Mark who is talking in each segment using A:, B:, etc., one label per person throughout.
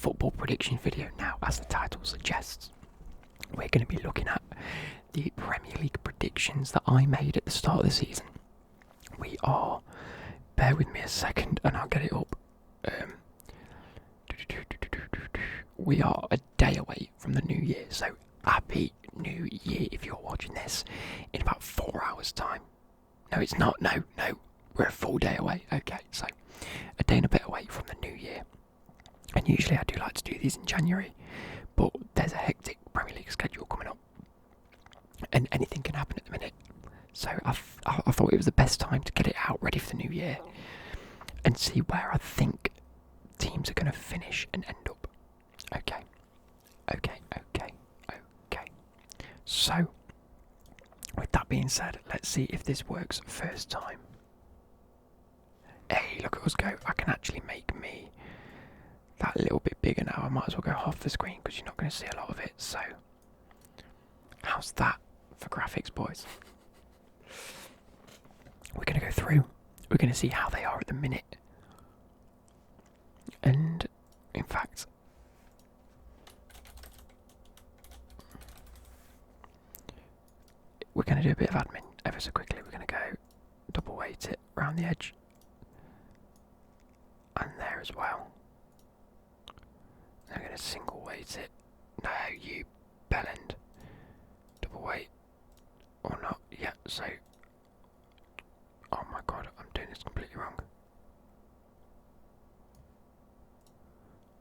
A: football prediction video. Now, as the title suggests, we're going to be looking at the Premier League predictions that I made at the start of the season. We are, bear with me a second and I'll get it up. We are a day away from the new year, so happy new year if you're watching this in about 4 hours time. No, it's not, no, we're a full day away. Okay, so a day and a bit away from the new year. And usually I do like to do these in January, but there's a hectic Premier League schedule coming up and anything can happen at the minute. So I thought it was the best time to get it out ready for the new year and see where I think teams are going to finish and end up. Okay. So, with that being said, let's see if this works first time. Hey, look at us go. I can actually make me that little bit bigger now. I might as well go half the screen because you're not going to see a lot of it. So, how's that for graphics, boys? We're going to go through. We're going to see how they are at the minute. And, in fact, we're going to do a bit of admin ever so quickly. We're going to go double weight it around the edge. And there as well. I'm going to single weight it. No, you bellend. Double weight. Or not. Yeah, so. Oh my god, I'm doing this completely wrong.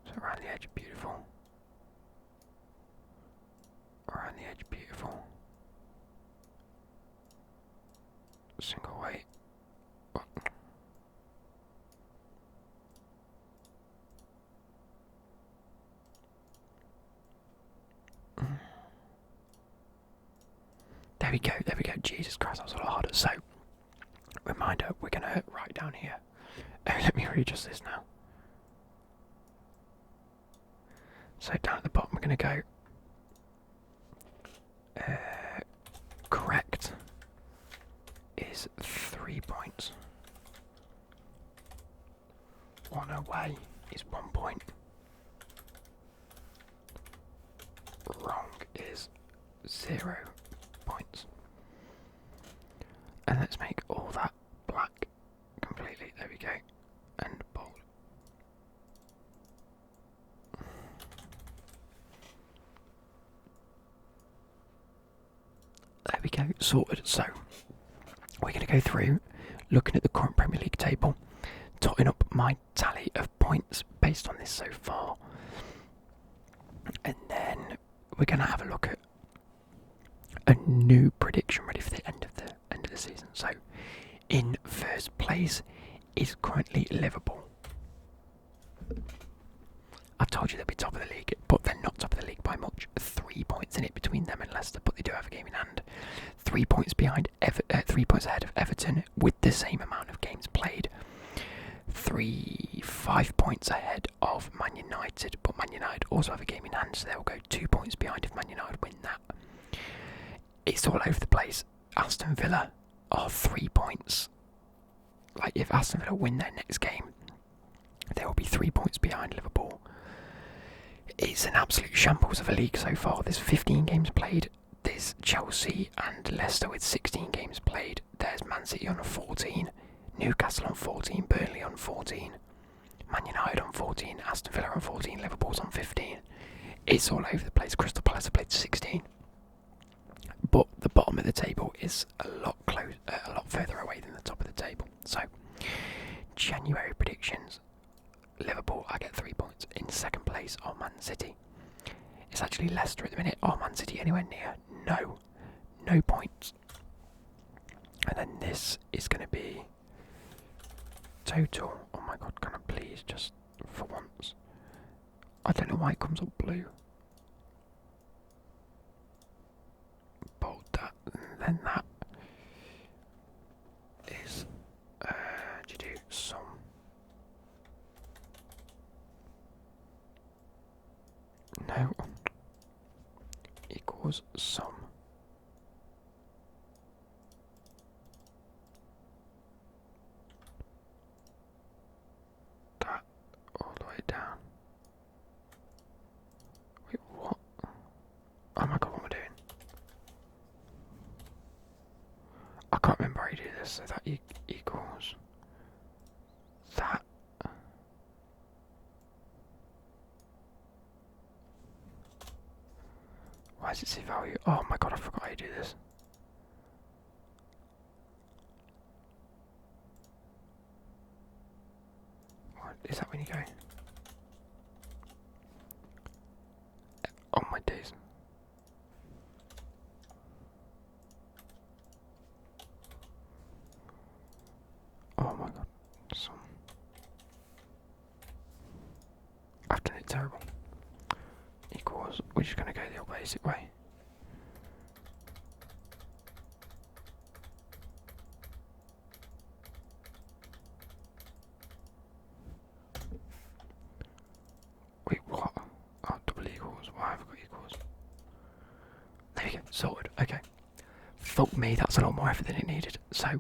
A: So around the edge, beautiful. Around the edge, beautiful. Single weight. What? There we go. Jesus Christ, that was a lot harder. So, reminder, we're going to write down here. Let me readjust this now. So, down at the bottom, we're going to go. Correct is 3 points. One away is 1 point. Wrong is 0 points. And let's make all that black completely. There we go. And bold. There we go. Sorted. So, we're going to go through looking at the current Premier League table, totting up my tally of points based on this so far. And then we're going to have a look at a new prediction ready for the end of the season. So, in first place is currently Liverpool. I told you they'd be top of the league, but they're not top of the league by much. 3 points in it between them and Leicester, but they do have a game in hand. 3 points behind, 3 points ahead of Everton with the same amount of games played. 5 points ahead of Man United, but Man United also have a game in hand, so they'll go 2 points behind if Man United win that. It's all over the place. Aston Villa are 3 points. Like, if Aston Villa win their next game, they will be 3 points behind Liverpool. It's an absolute shambles of a league so far. There's 15 games played. There's Chelsea and Leicester with 16 games played. There's Man City on 14, Newcastle on 14, Burnley on 14, Man United on 14, Aston Villa on 14, Liverpool's on 15. It's all over the place. Crystal Palace have played 16. But the bottom of the table is a lot further away than the top of the table. So, January predictions. Liverpool, I get 3 points. In second place are Man City. It's actually Leicester at the minute. Are Man City anywhere near? No points. And then this is going to be total. Oh my god, can I please just for once? I don't know why it comes up blue. Bold that, and then that is to do some. No, equals some. That all the way down. can't remember how you do this. So that equals that. Why does it say value? Oh my god, I forgot how you do this. What is that when you go? Oh my days. Oh my god. I've done it terrible. Equals, we're just going to go the old basic way. Wait, what? Oh, double equals. Why have I got equals? There we go, sorted. Okay. Fuck me, that's a lot more effort than it needed. So,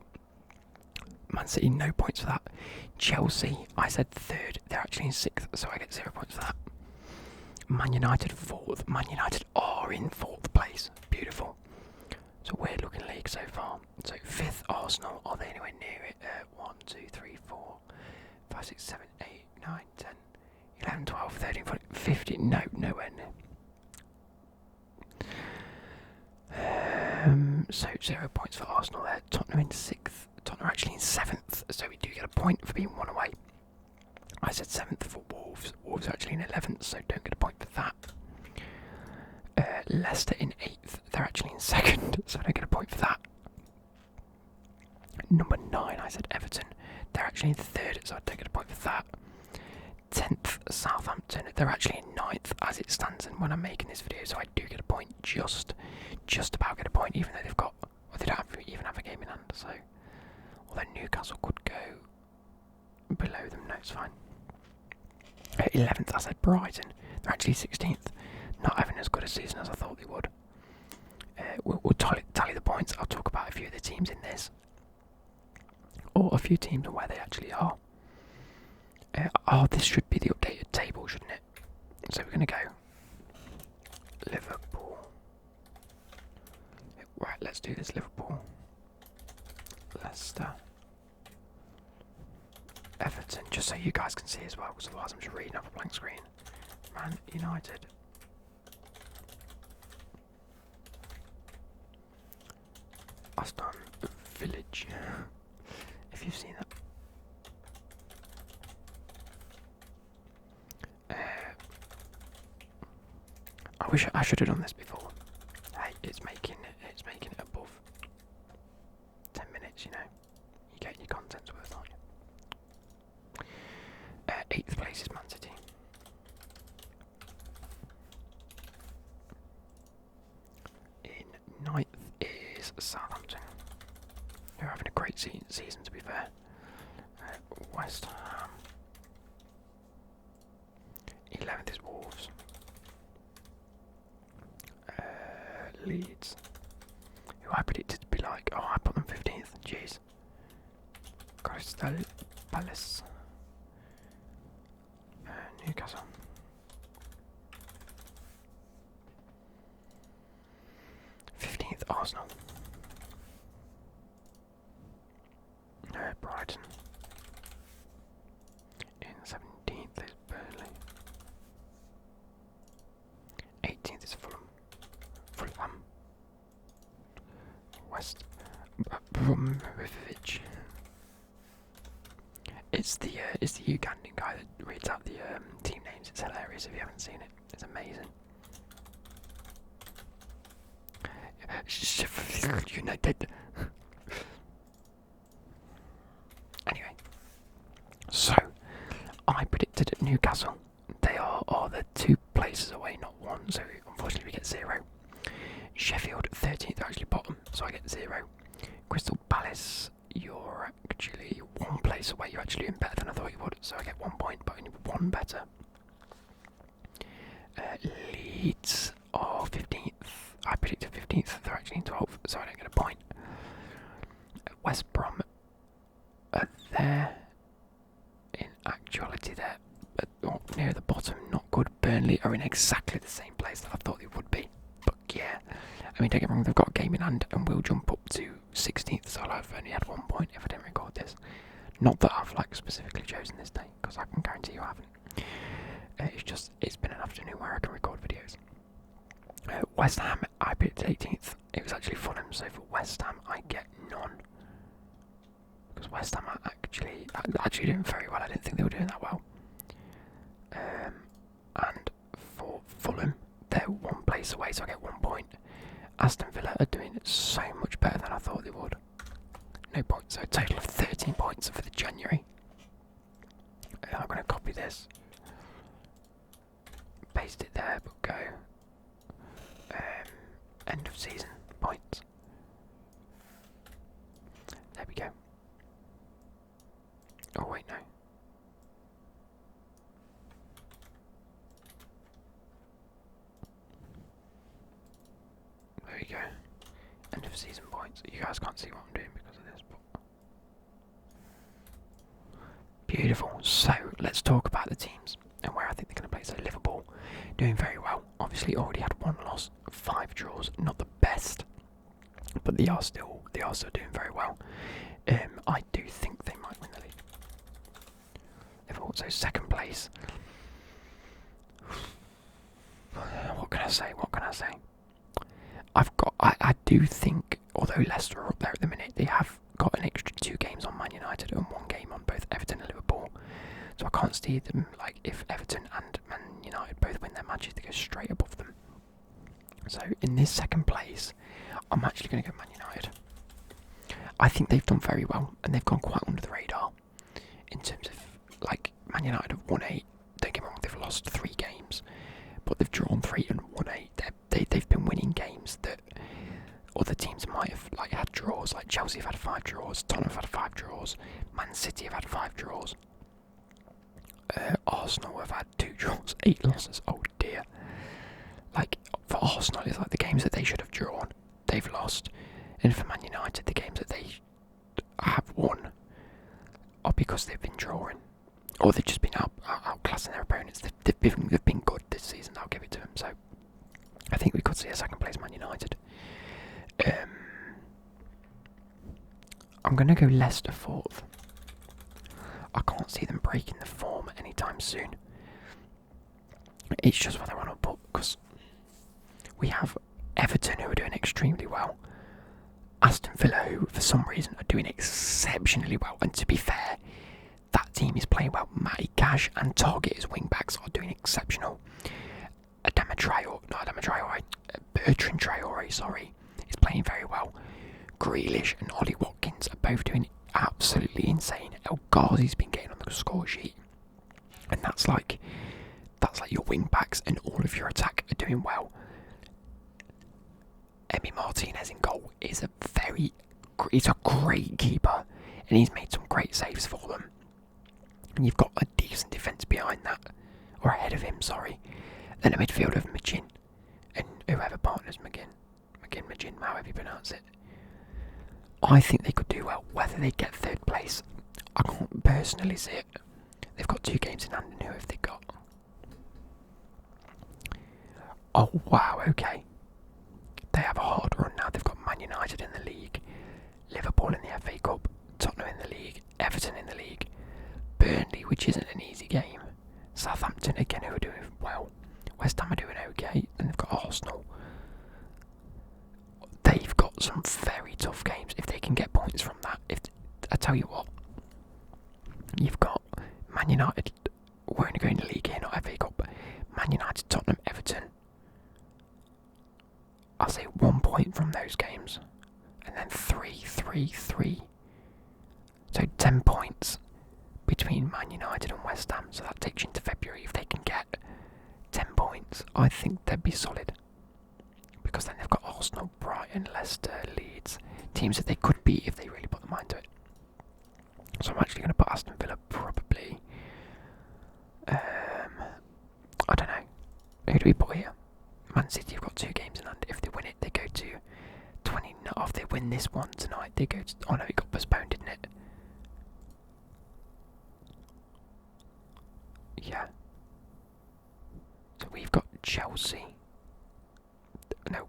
A: Man City, no points for that. Chelsea, I said third. They're actually in sixth, so I get 0 points for that. Man United fourth. Man United are in fourth place. Beautiful. It's a weird looking league so far. So fifth Arsenal. Are they anywhere near it? 1, 2, 3, 4, 5, 6, 7, 8, 9, 10, 11, 12, 13, 14, 15. No, nowhere near. So 0 points for Arsenal there. Tottenham in sixth. Tottenham are actually in seventh. So we do get a point for being one away. I said 7th for Wolves. Wolves are actually in 11th, so don't get a point for that. Leicester in 8th. They're actually in 2nd, so I don't get a point for that. Number 9, I said Everton. They're actually in 3rd, so I don't get a point for that. 10th, Southampton. They're actually in 9th as it stands, and when I'm making this video, so I do get a point. Just about get a point, even though they've got, or they don't even have a game in hand. So, although Newcastle could go below them, no, it's fine. 11th, I said Brighton. They're actually 16th. Not having as good a season as I thought they would. We'll tally the points. I'll talk about a few of the teams in this. Or a few teams and where they actually are. This should be the updated table, shouldn't it? So we're going to go Liverpool. Right, let's do this. Liverpool. Leicester. Everton, just so you guys can see as well, because otherwise I'm just reading off a blank screen. Man United. Aston Village. If you've seen that. I wish I should have done this before. Hey, it's making it above 10 minutes, you know. You get your content's worth, aren't you? 8th place is Man City. In 9th is Southampton. They're having a great season, to be fair. West Ham. 11th is Wolves. Leeds, who I predicted to be like, I put them 15th. Jeez. Crystal Palace. Newcastle. Arsenal. Brighton. In 17th is Burnley. 18th is Fulham. West Bromwich. It's the Ugandan guy that reads out the team names. It's hilarious if you haven't seen it. It's amazing. United. Anyway, so I predicted Newcastle. They are the 2 places away, not 1. So unfortunately, we get 0. Sheffield 13th, actually bottom, so I get 0. Crystal Palace, you're actually 1 place away. You're actually doing better than I thought you would, so I get 1 point, but only 1 better. Leeds are 15th. I predicted 15th. They're actually in 12th, so I don't get a point. West Brom are there. In actuality, they're near the bottom. Not good. Burnley are in exactly the same place that I thought they would be. But yeah, I mean, don't get me wrong, they've got a game in hand and will jump up to 16th, so I'll have only had 1 point if I didn't record this. Not that I've like specifically chosen this day, because I can guarantee you I haven't. It's been an afternoon where I can record videos. West Ham, I picked 18th. It was actually Fulham, so for West Ham I get none. Because West Ham are actually doing very well. I didn't think they were doing that well. And for Fulham, they're 1 place away, so I get 1 point. Aston Villa are doing so much better than I thought they would. No points, so a total of 13 points for the January. I'm going to copy this, paste it there, but go end of season points. There we go. Oh wait, no. There we go. End of season points. You guys can't see what I'm doing because of this, but beautiful. So let's talk about the teams and where I think they're going to play. So Liverpool doing very well. Obviously already had 1 loss, 5 draws. Not the best, but they are still doing very well. I do think they might win the league. Liverpool, so 2nd place. What can I say? I do think, although Leicester are up there at the minute, they have got an extra 2 games on Man United and 1 game on both Everton and Liverpool. So I can't see them, like, if Everton and Man United both win their matches, they go straight above them. So in this 2nd place, I'm actually going to go Man United. I think they've done very well, and they've gone quite under the radar in terms of, like, Man United have won 8. Don't get me wrong, they've lost 3 games, but they've drawn 3 and won 8. They've been winning games that other teams might have like had draws. Like Chelsea have had 5 draws, Tottenham have had 5 draws, Man City have had 5 draws. Arsenal have had 2 draws, 8 losses. Oh dear. Like for Arsenal, it's like the games that they should have drawn, they've lost, and for Man United, the games that they have won are because they've been drawing, or they've just been outclassing their opponents. They've been good this season. I'll give it to them. So I think we could see a 2nd place Man United. I'm going to go Leicester 4th. I can't see them breaking the form anytime soon. It's just what I want to put, because we have Everton, who are doing extremely well. Aston Villa, who for some reason are doing exceptionally well. And to be fair, that team is playing well. Matty Cash and Target as wing-backs are doing exceptional. Bertrand Traore, is playing very well. Grealish and Ollie Watkins are both doing absolutely insane. El Ghazi's been getting on the score sheet, and that's like your wing backs, and all of your attack are doing well. Emi Martinez in goal is he's a great keeper, and he's made some great saves for them. And you've got a decent defence behind that, or ahead of him, sorry. Then a midfield of Magin, and whoever partners Magin, however you pronounce it. I think they could do well. Whether they get 3rd place, I can't personally see it. They've got 2 games in hand, and who have they got? Oh wow, okay. They have a hard run now. They've got Man United in the league, Liverpool in the FA Cup, Tottenham in the league, Everton in the league, Burnley, which isn't an easy game, Southampton again, who are doing well, West Ham are doing okay, and they've got Arsenal. They've got some very tough games if they can get points from that. I tell you what, you've got Man United, we're only going to league here, not FA Cup. Man United, Tottenham, Everton. I'll say 1 point from those games, and then 3. So 10 points between Man United and West Ham. So that takes you into February. If they can get 10 points, I think they'd be solid. Because then they've got Arsenal, Brighton, Leicester, Leeds, teams that they could beat if they really put their mind to it. So I'm actually going to put Aston Villa probably. I don't know. Who do we put here? Man City have got 2 games in hand. If they win it, they go to 20. No, if they win this one tonight, they go to. Oh no, it got postponed, didn't it? Yeah. So we've got Chelsea. No,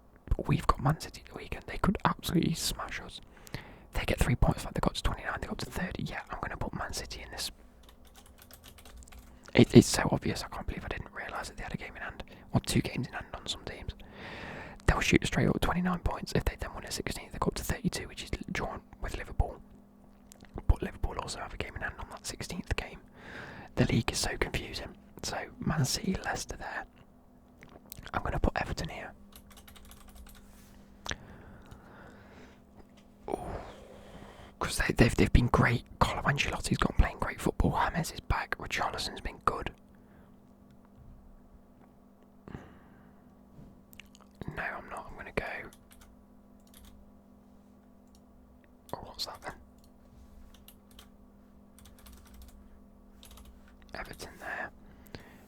A: we've got Man City the weekend. They could absolutely smash us. They get 3 points, like they got to 29, they got to 30. Yeah, I'm going to put Man City in this. It's so obvious. I can't believe I didn't realise that they had a game in hand. Or 2 games in hand on some teams. They'll shoot straight up 29 points. If they then win a 16th, they go up to 32, which is drawn with Liverpool. But Liverpool also have a game in hand on that 16th game. The league is so confusing. So Man City, Leicester there. I'm going to put Everton here. Because they've been great. Carlo Ancelotti's gone playing great football. James is back. Richarlison's been good. No, I'm not. I'm going to go. Oh, what's that then? Everton there.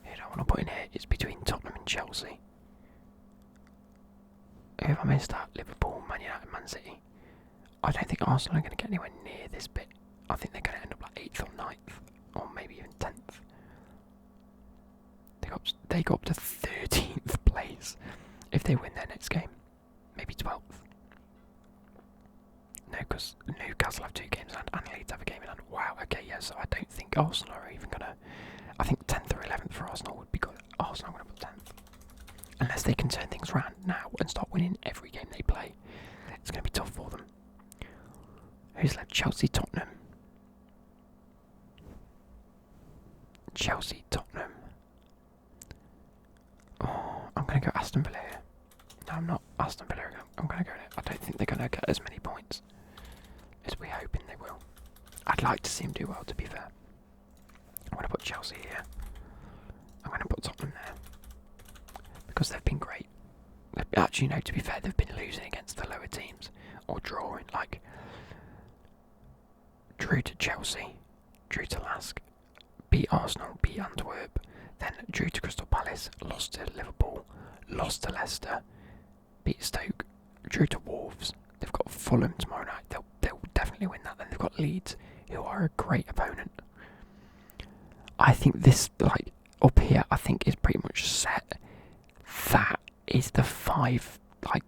A: Who do I want to put in here? It's between Tottenham and Chelsea. Who have I missed out? Liverpool, Man United, Man City. I don't think Arsenal are going to get anywhere near this bit. I think they're going to end up like 8th or 9th, or maybe even 10th. They go up to 13th place if they win their next game. Maybe 12th. No, because Newcastle have 2 games in hand and Leeds have a game in hand. Wow, okay, yeah, so I don't think Arsenal are even going to... I think 10th or 11th for Arsenal would be good. Arsenal, I'm going to put 10th. Unless they can turn things around now and start winning every game they play. It's going to be tough for them. Who's left? Chelsea, Tottenham. Chelsea, Tottenham. Oh, I'm going to go Aston Villa here. No, I'm not Aston Villa. I'm going to go... I don't think they're going to get as many points as we're hoping they will. I'd like to see them do well, to be fair. I'm going to put Chelsea here. I'm going to put Tottenham there. Because they've been great. Actually, no, to be fair, they've been losing against the lower teams. Or drawing, like... Drew to Chelsea, drew to Lask, beat Arsenal, beat Antwerp, then drew to Crystal Palace, lost to Liverpool, lost to Leicester, beat Stoke, drew to Wolves. They've got Fulham tomorrow night. They'll definitely win that. Then they've got Leeds, who are a great opponent. I think this, like, up here, I think is pretty much set. That is the 5, like...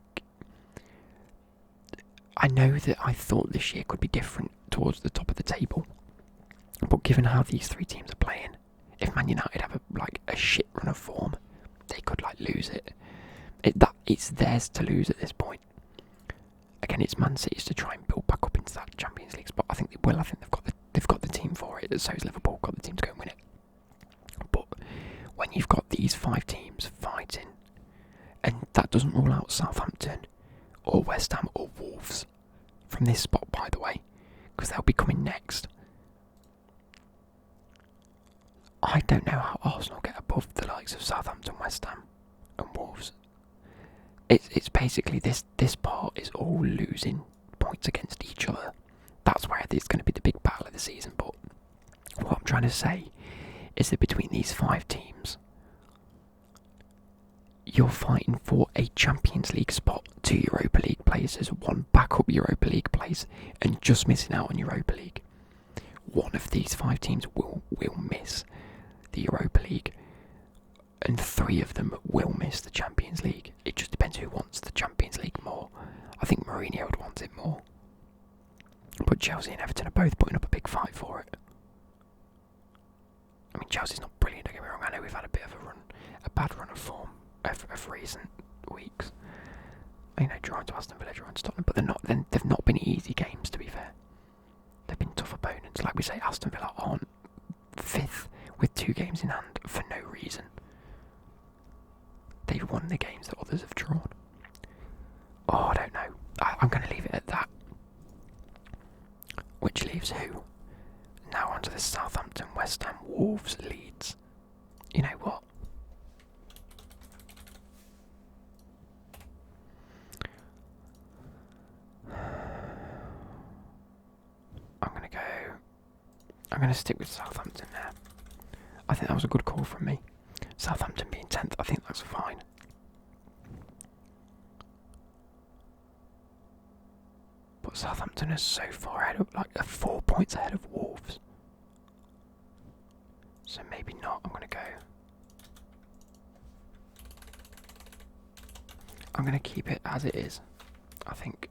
A: I know that I thought this year could be different towards the top of the table, but given how these 3 teams are playing, if Man United have a shit run of form, they could lose it. It's theirs to lose at this point. Again, it's Man City's to try and build back up into that Champions League spot. I think they will. I think they've got the team for it. So has Liverpool got the team to go and win it. But when you've got these 5 teams fighting, and that doesn't rule out Southampton or West Ham or Wolves from this spot, by the way, because they'll be coming next. I don't know how Arsenal get above the likes of Southampton, West Ham and Wolves. It's basically this part is all losing points against each other. That's where it's going to be the big battle of the season. But what I'm trying to say is that between these 5 teams, you're fighting for a Champions League spot, 2 Europa League places, 1 backup Europa League place, and just missing out on Europa League. One of these 5 teams will miss the Europa League, and 3 of them will miss the Champions League. It just depends who wants the Champions League more. I think Mourinho would want it more. But Chelsea and Everton are both putting up a big fight for it. I mean, Chelsea's not brilliant, don't get me wrong. I know we've had a bit of a bad run of form of recent weeks. You know, drawing to Aston Villa, drawing to Tottenham, but they've not been easy games, to be fair. They've been tough opponents. Like we say, Aston Villa aren't 5th with 2 games in hand for no reason. They've won the games that others have drawn. Oh, I don't know. I'm going to leave it at that. Which leaves who? Now onto the Southampton, West Ham, Wolves, Leeds. You know what? I'm going to stick with Southampton there. I think that was a good call from me. Southampton being 10th, I think that's fine. But Southampton is so far ahead of, 4 points ahead of Wolves. So maybe not. I'm going to go. I'm going to keep it as it is, I think.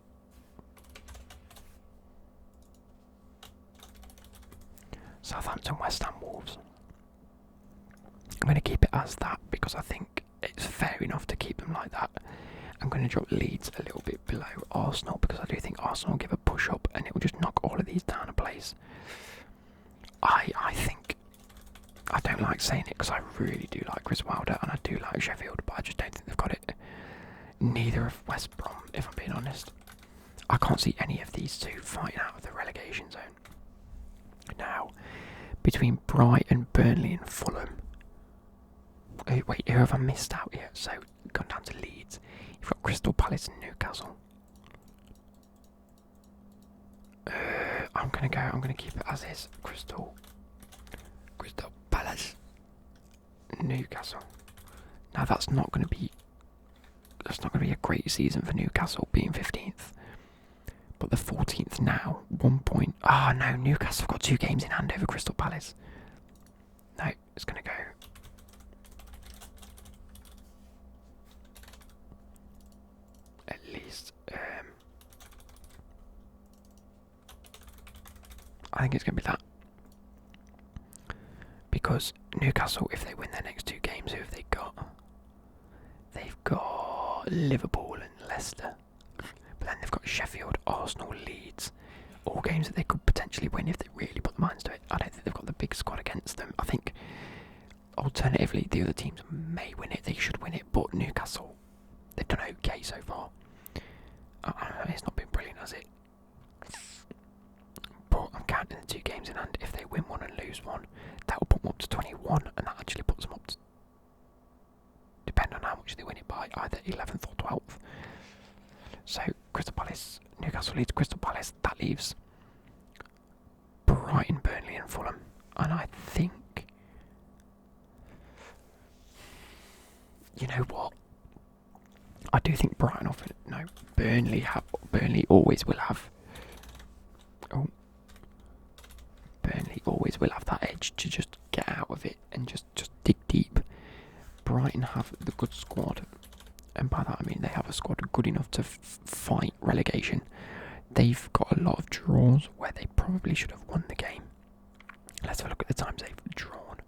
A: Southampton, West Ham, Wolves. I'm going to keep it as that because I think it's fair enough to keep them like that. I'm going to drop Leeds a little bit below Arsenal because I do think Arsenal give a push up and it will just knock all of these down a place. I think, I don't like saying it because I really do like Chris Wilder and I do like Sheffield, but I just don't think they've got it. Neither of West Brom, if I'm being honest. I can't see any of these two fighting out of the relegation zone. Now, between Brighton, Burnley and Fulham. Oh, wait, who have I missed out here? So, gone down to Leeds. You've got Crystal Palace and Newcastle. I'm gonna keep it as is. Crystal Palace, Newcastle. Now that's not gonna be a great season for Newcastle, being 15th. But the 14th now, 1 point. Ah, no, Newcastle have got 2 games in hand over Crystal Palace. No, it's gonna go. At least, I think it's going to be that. Because Newcastle, if they win their next 2 games, who have they got? They've got Liverpool and Leicester. But then they've got Sheffield, Arsenal, Leeds. All games that they could potentially win if they really put their minds to it. I don't think they've got the big squad against them. I think, alternatively, the other teams may win it. They should win it. But Newcastle, they've done okay so far. It's not been brilliant, has it? But I'm counting the 2 games in hand. If they win one and lose one, that will put them up to 21, and that actually puts them up to, depending on how much they win it by, either 11th or 12th. So, Crystal Palace, Newcastle Leeds, Crystal Palace, that leaves Brighton, Burnley and Fulham. And I think, you know what? I do think Brighton Burnley always will have. Oh, Burnley always will have that edge to just get out of it and just dig deep. Brighton have the good squad, and by that I mean they have a squad good enough to fight relegation. They've got a lot of draws where they probably should have won the game. Let's have a look at the times they've drawn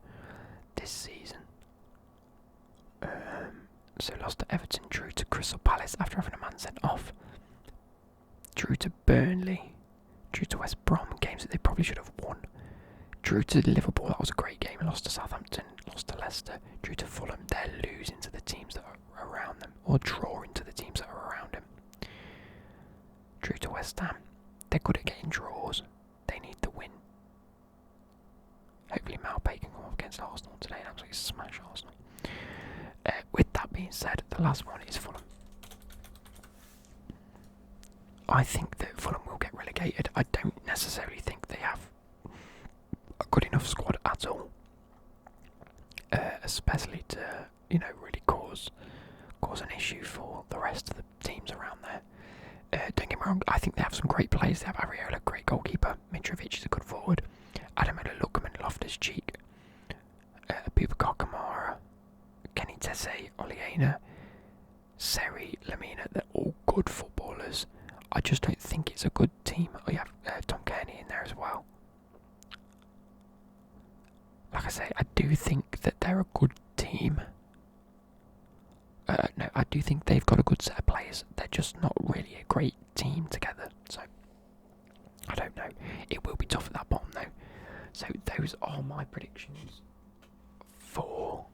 A: this season. So lost to Everton, drew to Crystal Palace after having a man sent off. Drew to Burnley, drew to West Brom, games that they probably should have won. Drew to Liverpool, that was a great game, lost to Southampton, lost to Leicester, drew to Fulham, they're losing to the teams that are around them, or drawing to the teams that are around them. Drew to West Ham, they're good at getting draws, they need the win. Hopefully Malpay can come off against Arsenal today and absolutely smash Arsenal. With that being said, the last one is Fulham. I think that Fulham will get relegated. I don't necessarily think they have a good enough squad at all, especially to really cause an issue for the rest of the teams around there. Don't get me wrong, I think they have some great players. They have Areola, great goalkeeper. Mitrovic is a good forward. Ademola Lookman, Loftus-Cheek, Boubacar Kamara, Kenny Tese, Oleana, Seri, Lamina. They're all good footballers. I just don't think it's a good team. Oh, you have Tom Kearney in there as well. Like I say, I do think that they're a good team. No, I do think they've got a good set of players. They're just not really a great team together. So, I don't know. It will be tough at that bottom though. So those are my predictions for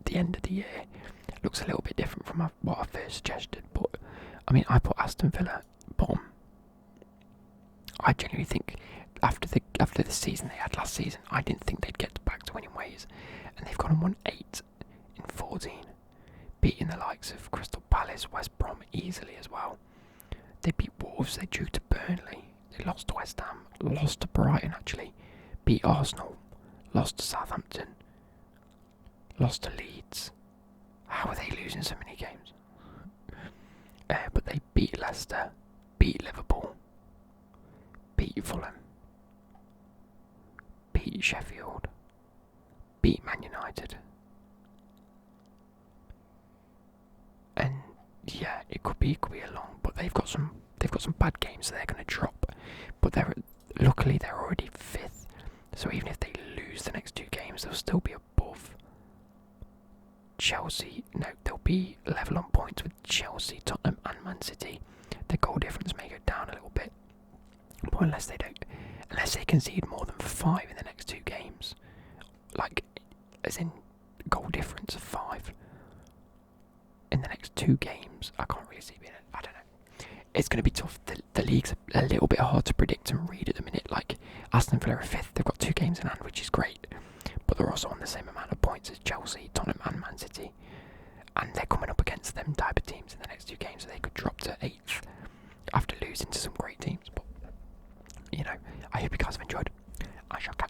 A: the end of the year. It looks a little bit different from what I first suggested, but I mean, I put Aston Villa bottom. I genuinely think after the season they had last season, I didn't think they'd get back to winning ways, and they've gone and won 8 in 14, beating the likes of Crystal Palace, West Brom easily as well. They beat Wolves, they drew to Burnley, they lost to West Ham, lost to Brighton actually, beat Arsenal, lost to Southampton, lost to Leeds. How are they losing so many games? But they beat Leicester, beat Liverpool, beat Fulham, beat Sheffield, beat Man United, and Yeah, it could be a long, but they've got some bad games, so they're going to drop. But luckily they're already fifth, so even if they lose the next 2 games, they'll still be above Chelsea. No, they'll be level on points with Chelsea, Tottenham, and Man City. The goal difference may go down a little bit, but unless they concede more than 5 in the next 2 games, like as in goal difference of 5 in the next 2 games, I can't really see it. I don't know. It's going to be tough. The league's a little bit hard to predict and read at the minute. Like Aston Villa are 5th, they've got 2 games in hand, which is great, but they're also on the same amount of points as Chelsea, Tottenham, and Man City, and they're coming up against them type of teams in the next 2 games, so they could drop to 8th after losing to some great teams. But I hope you guys have enjoyed. I shall catch